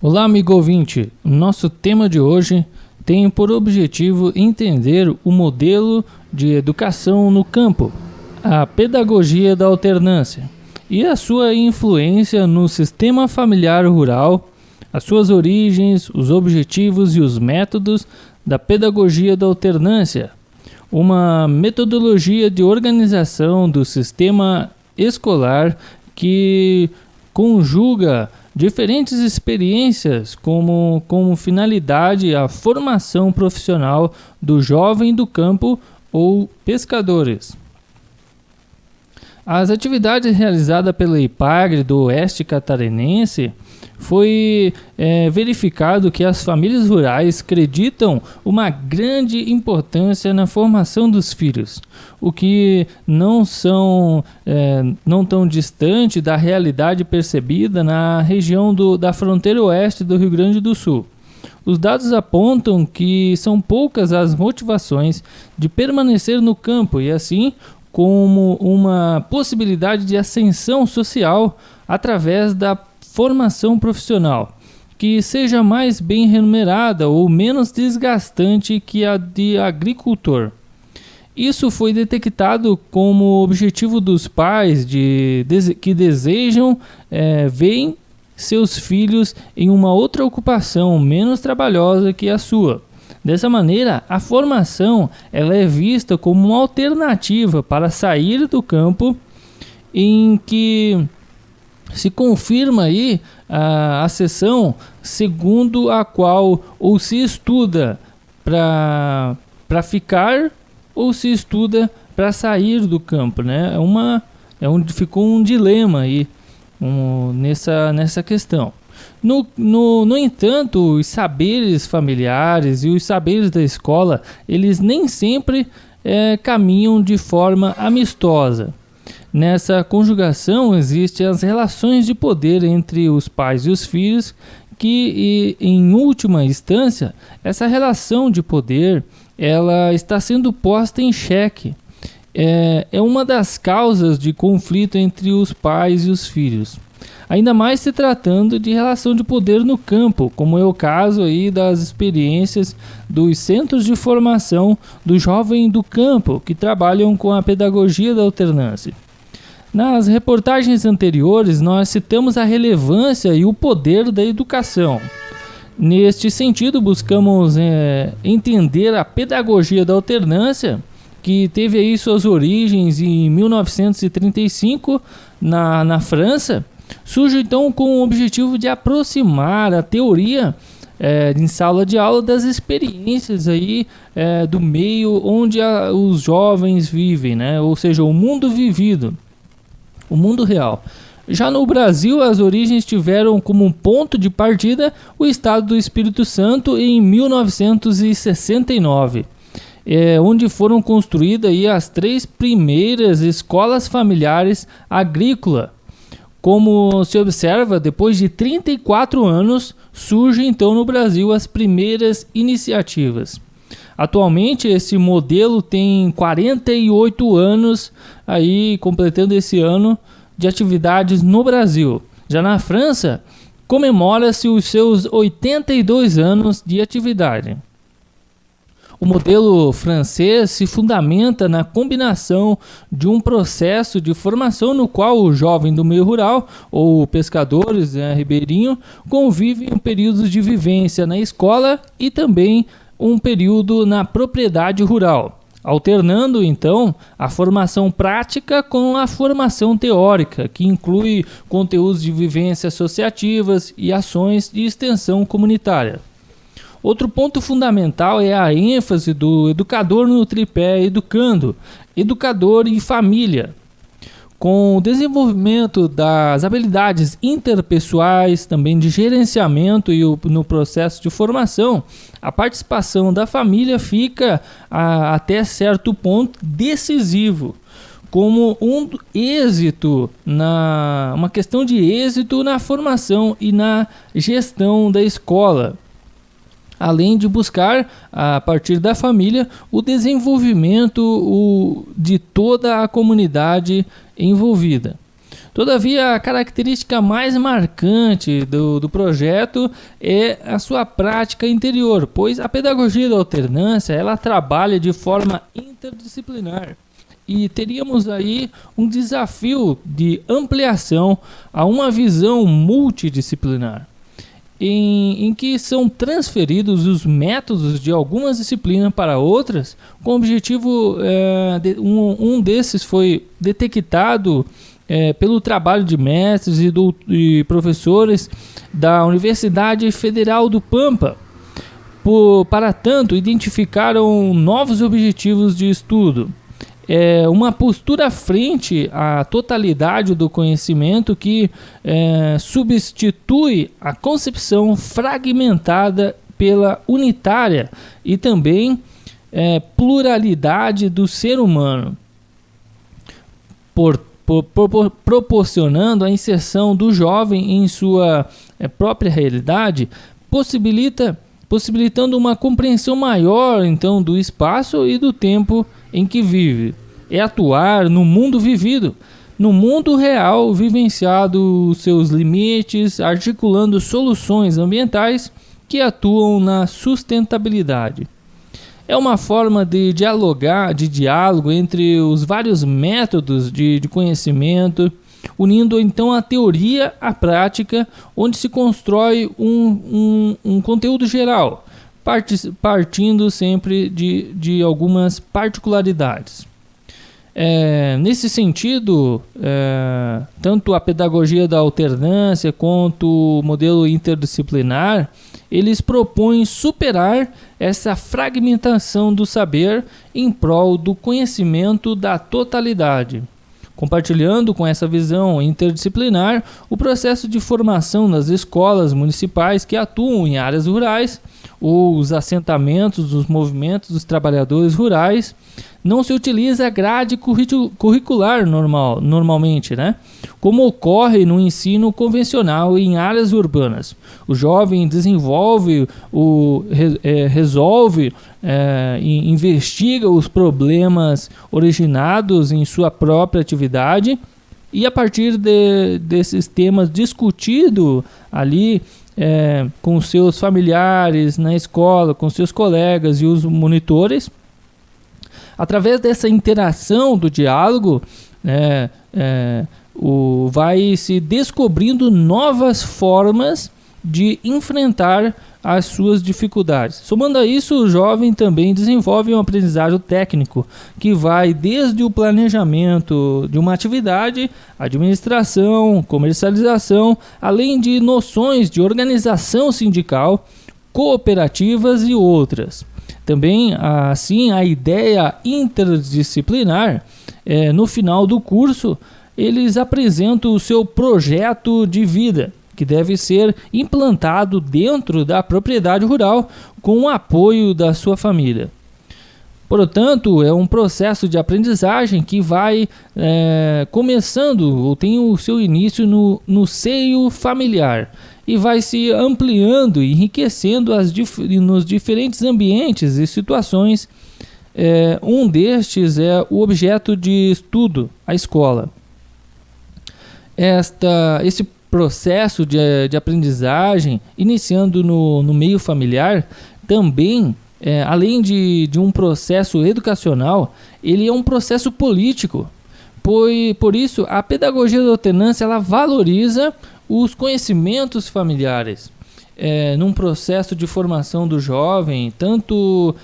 Olá, amigo ouvinte. Nosso tema de hoje tem por objetivo entender o modelo de educação no campo, a pedagogia da alternância e a sua influência no sistema familiar rural, as suas origens, os objetivos e os métodos da pedagogia da alternância, uma metodologia de organização do sistema escolar que conjuga diferentes experiências como finalidade a formação profissional do jovem do campo ou pescadores. As atividades realizadas pela IPAGRE do Oeste Catarinense foi verificado que as famílias rurais acreditam uma grande importância na formação dos filhos, o que não tão distante da realidade percebida na região da fronteira oeste do Rio Grande do Sul. Os dados apontam que são poucas as motivações de permanecer no campo e assim como uma possibilidade de ascensão social através da formação profissional, que seja mais bem remunerada ou menos desgastante que a de agricultor. Isso foi detectado como objetivo dos pais que desejam ver seus filhos em uma outra ocupação menos trabalhosa que a sua. Dessa maneira, a formação ela é vista como uma alternativa para sair do campo, em que se confirma aí a seção segundo a qual ou se estuda para ficar ou se estuda para sair do campo, né? Ficou um dilema aí nessa questão. No entanto, os saberes familiares e os saberes da escola, eles nem sempre caminham de forma amistosa. Nessa conjugação existem as relações de poder entre os pais e os filhos, que em última instância, essa relação de poder ela está sendo posta em xeque. É uma das causas de conflito entre os pais e os filhos. Ainda mais se tratando de relação de poder no campo, como é o caso aí das experiências dos centros de formação do jovem do campo, que trabalham com a pedagogia da alternância. Nas reportagens anteriores, nós citamos a relevância e o poder da educação. Neste sentido, buscamos entender a pedagogia da alternância, que teve aí suas origens em 1935 na França. Surge então com o objetivo de aproximar a teoria em sala de aula das experiências aí, do meio onde os jovens vivem, né? Ou seja, o mundo vivido, o mundo real. Já no Brasil, as origens tiveram como um ponto de partida o estado do Espírito Santo em 1969, onde foram construídas aí as 3 primeiras escolas familiares agrícolas. Como se observa, depois de 34 anos, surgem então no Brasil as primeiras iniciativas. Atualmente, esse modelo tem 48 anos, aí, completando esse ano, de atividades no Brasil. Já na França, comemora-se os seus 82 anos de atividade. O modelo francês se fundamenta na combinação de um processo de formação no qual o jovem do meio rural, ou pescadores ribeirinho, convivem em períodos de vivência na escola e também um período na propriedade rural, alternando então a formação prática com a formação teórica, que inclui conteúdos de vivência associativas e ações de extensão comunitária. Outro ponto fundamental é a ênfase do educador no tripé educando, educador e família. Com o desenvolvimento das habilidades interpessoais, também de gerenciamento e no processo de formação, a participação da família fica até certo ponto decisivo, como uma questão de êxito na formação e na gestão da escola, além de buscar, a partir da família, o desenvolvimento de toda a comunidade envolvida. Todavia, a característica mais marcante do projeto é a sua prática interior, pois a pedagogia da alternância ela trabalha de forma interdisciplinar. E teríamos aí um desafio de ampliação a uma visão multidisciplinar, em que são transferidos os métodos de algumas disciplinas para outras, com o objetivo, um desses foi detectado pelo trabalho de mestres e professores da Universidade Federal do Pampa. Para tanto, identificaram novos objetivos de estudo. Uma postura frente à totalidade do conhecimento que substitui a concepção fragmentada pela unitária e também pluralidade do ser humano, proporcionando a inserção do jovem em sua própria realidade, possibilitando uma compreensão maior então do espaço e do tempo em que vive. É atuar no mundo vivido, no mundo real, vivenciado seus limites, articulando soluções ambientais que atuam na sustentabilidade. É uma forma de diálogo entre os vários métodos de conhecimento, unindo então a teoria à prática, onde se constrói um conteúdo geral, partindo sempre de algumas particularidades. Nesse sentido, tanto a pedagogia da alternância quanto o modelo interdisciplinar, eles propõem superar essa fragmentação do saber em prol do conhecimento da totalidade. Compartilhando com essa visão interdisciplinar o processo de formação nas escolas municipais que atuam em áreas rurais, ou os assentamentos dos movimentos dos trabalhadores rurais, não se utiliza a grade curricular normalmente, né? Como ocorre no ensino convencional em áreas urbanas. O jovem desenvolve, resolve, investiga os problemas originados em sua própria atividade e a partir desses temas discutidos ali com seus familiares na escola, com seus colegas e os monitores, através dessa interação do diálogo, vai se descobrindo novas formas de enfrentar as suas dificuldades. Somando a isso, o jovem também desenvolve um aprendizado técnico que vai desde o planejamento de uma atividade, administração, comercialização, além de noções de organização sindical, cooperativas e outras. Também, assim, a ideia interdisciplinar, no final do curso, eles apresentam o seu projeto de vida, que deve ser implantado dentro da propriedade rural com o apoio da sua família. Portanto, é um processo de aprendizagem que vai começando ou tem o seu início no seio familiar e vai se ampliando e enriquecendo nos diferentes ambientes e situações. Um destes é o objeto de estudo, a escola. Esse processo de aprendizagem, iniciando no meio familiar, também, além de um processo educacional, ele é um processo político. Por isso, a pedagogia da alternância ela valoriza os conhecimentos familiares. Num processo de formação do jovem, tanto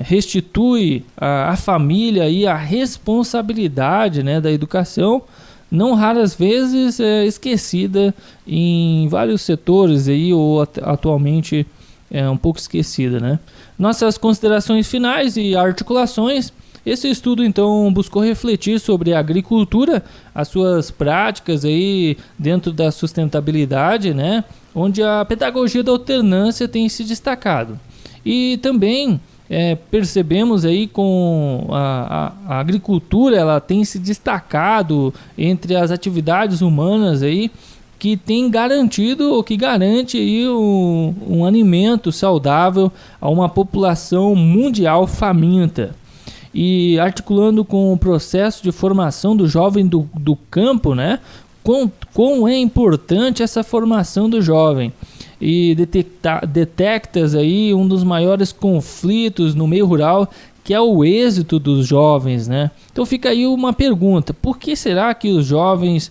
restitui à família e a responsabilidade, né, da educação, não raras vezes esquecida em vários setores aí, ou atualmente um pouco esquecida, né? Nossas considerações finais e articulações. Esse estudo então buscou refletir sobre a agricultura, as suas práticas aí dentro da sustentabilidade, né? Onde a pedagogia da alternância tem se destacado. E também percebemos aí com a agricultura, ela tem se destacado entre as atividades humanas aí, que tem garantido ou que garante aí um alimento saudável a uma população mundial faminta. e articulando com o processo de formação do jovem do campo, né? Quão é importante essa formação do jovem. E detectas aí um dos maiores conflitos no meio rural, que é o êxito dos jovens, né? Então fica aí uma pergunta: por que será que os jovens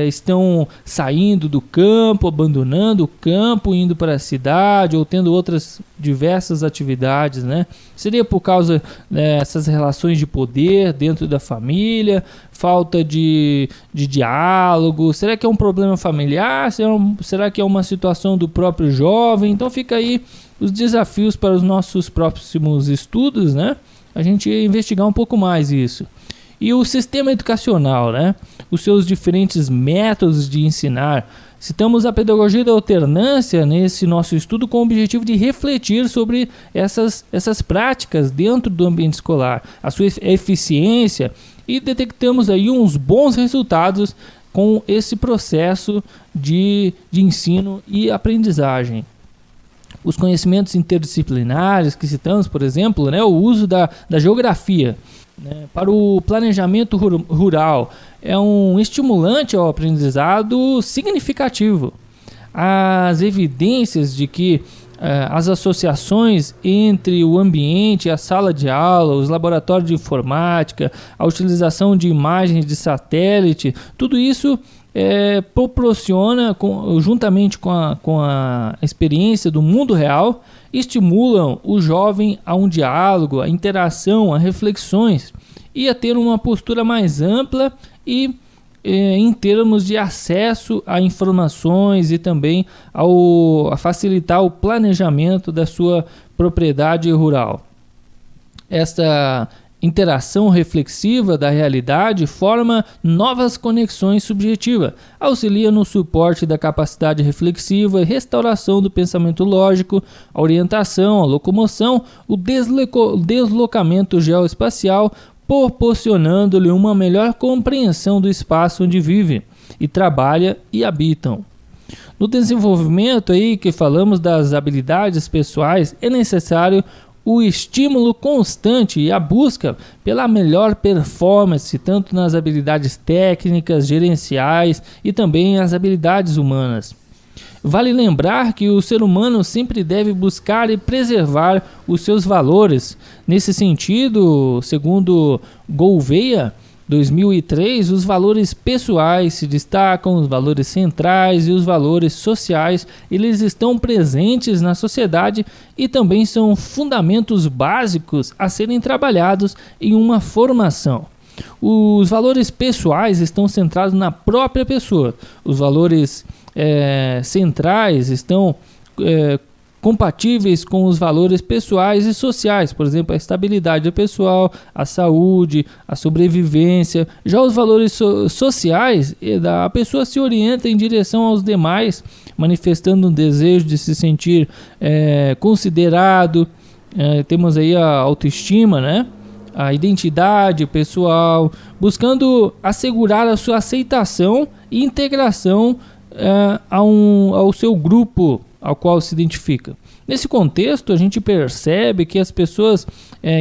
estão saindo do campo, abandonando o campo, indo para a cidade ou tendo outras diversas atividades, né? Seria por causa dessas relações de poder dentro da família, falta de diálogo? Será que é um problema familiar? Será que é uma situação do próprio jovem? Então fica aí os desafios para os nossos próximos estudos, né? A gente investigar um pouco mais isso. E o sistema educacional, né? Os seus diferentes métodos de ensinar. Citamos a pedagogia da alternância nesse nosso estudo com o objetivo de refletir sobre essas práticas dentro do ambiente escolar, a sua eficiência, e detectamos aí uns bons resultados com esse processo de ensino e aprendizagem. Os conhecimentos interdisciplinares que citamos, por exemplo, né, o uso da geografia, né, para o planejamento rural, é um estimulante ao aprendizado significativo. As evidências de que as associações entre o ambiente, a sala de aula, os laboratórios de informática, a utilização de imagens de satélite, tudo isso proporciona, juntamente com a experiência do mundo real, estimulam o jovem a um diálogo, a interação, a reflexões e a ter uma postura mais ampla e em termos de acesso a informações e também a facilitar o planejamento da sua propriedade rural. Esta interação reflexiva da realidade forma novas conexões subjetivas, auxilia no suporte da capacidade reflexiva, restauração do pensamento lógico, a orientação, a locomoção, o deslocamento geoespacial, proporcionando-lhe uma melhor compreensão do espaço onde vive e trabalha e habitam. No desenvolvimento aí que falamos das habilidades pessoais, é necessário o estímulo constante e a busca pela melhor performance, tanto nas habilidades técnicas, gerenciais e também as habilidades humanas. Vale lembrar que o ser humano sempre deve buscar e preservar os seus valores. Nesse sentido, segundo Gouveia, 2003, os valores pessoais se destacam, os valores centrais e os valores sociais, eles estão presentes na sociedade e também são fundamentos básicos a serem trabalhados em uma formação. Os valores pessoais estão centrados na própria pessoa, os valores centrais estão compatíveis com os valores pessoais e sociais, por exemplo, a estabilidade pessoal, a saúde, a sobrevivência. Já os valores sociais, a pessoa se orienta em direção aos demais, manifestando um desejo de se sentir considerado. Temos aí a autoestima, né? A identidade pessoal, buscando assegurar a sua aceitação e integração ao seu grupo ao qual se identifica. Nesse contexto, a gente percebe que as pessoas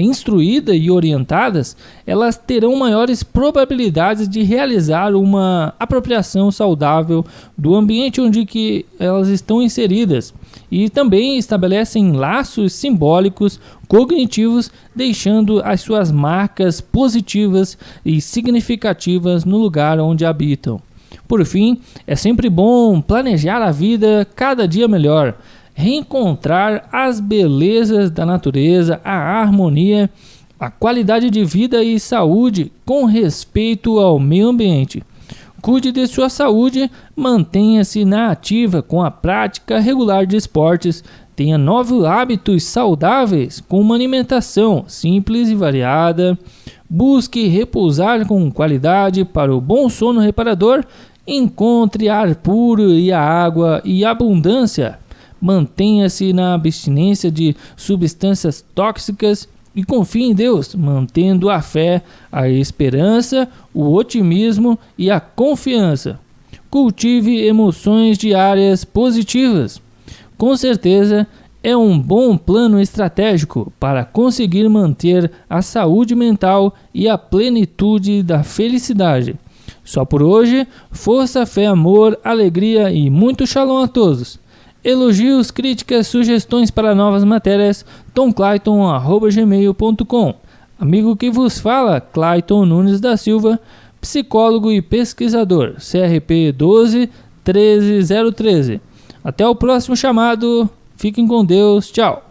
instruídas e orientadas, elas terão maiores probabilidades de realizar uma apropriação saudável do ambiente onde que elas estão inseridas e também estabelecem laços simbólicos cognitivos, deixando as suas marcas positivas e significativas no lugar onde habitam. Por fim, é sempre bom planejar a vida cada dia melhor, reencontrar as belezas da natureza, a harmonia, a qualidade de vida e saúde com respeito ao meio ambiente. Cuide de sua saúde, mantenha-se na ativa com a prática regular de esportes, tenha novos hábitos saudáveis com uma alimentação simples e variada, busque repousar com qualidade para o bom sono reparador, encontre ar puro e a água e abundância, mantenha-se na abstinência de substâncias tóxicas e confie em Deus, mantendo a fé, a esperança, o otimismo e a confiança. Cultive emoções diárias positivas. Com certeza é um bom plano estratégico para conseguir manter a saúde mental e a plenitude da felicidade. Só por hoje, força, fé, amor, alegria e muito shalom a todos. Elogios, críticas, sugestões para novas matérias, tomclayton@gmail.com. Amigo que vos fala, Clayton Nunes da Silva, psicólogo e pesquisador, CRP 12 13013. Até o próximo chamado. Fiquem com Deus. Tchau.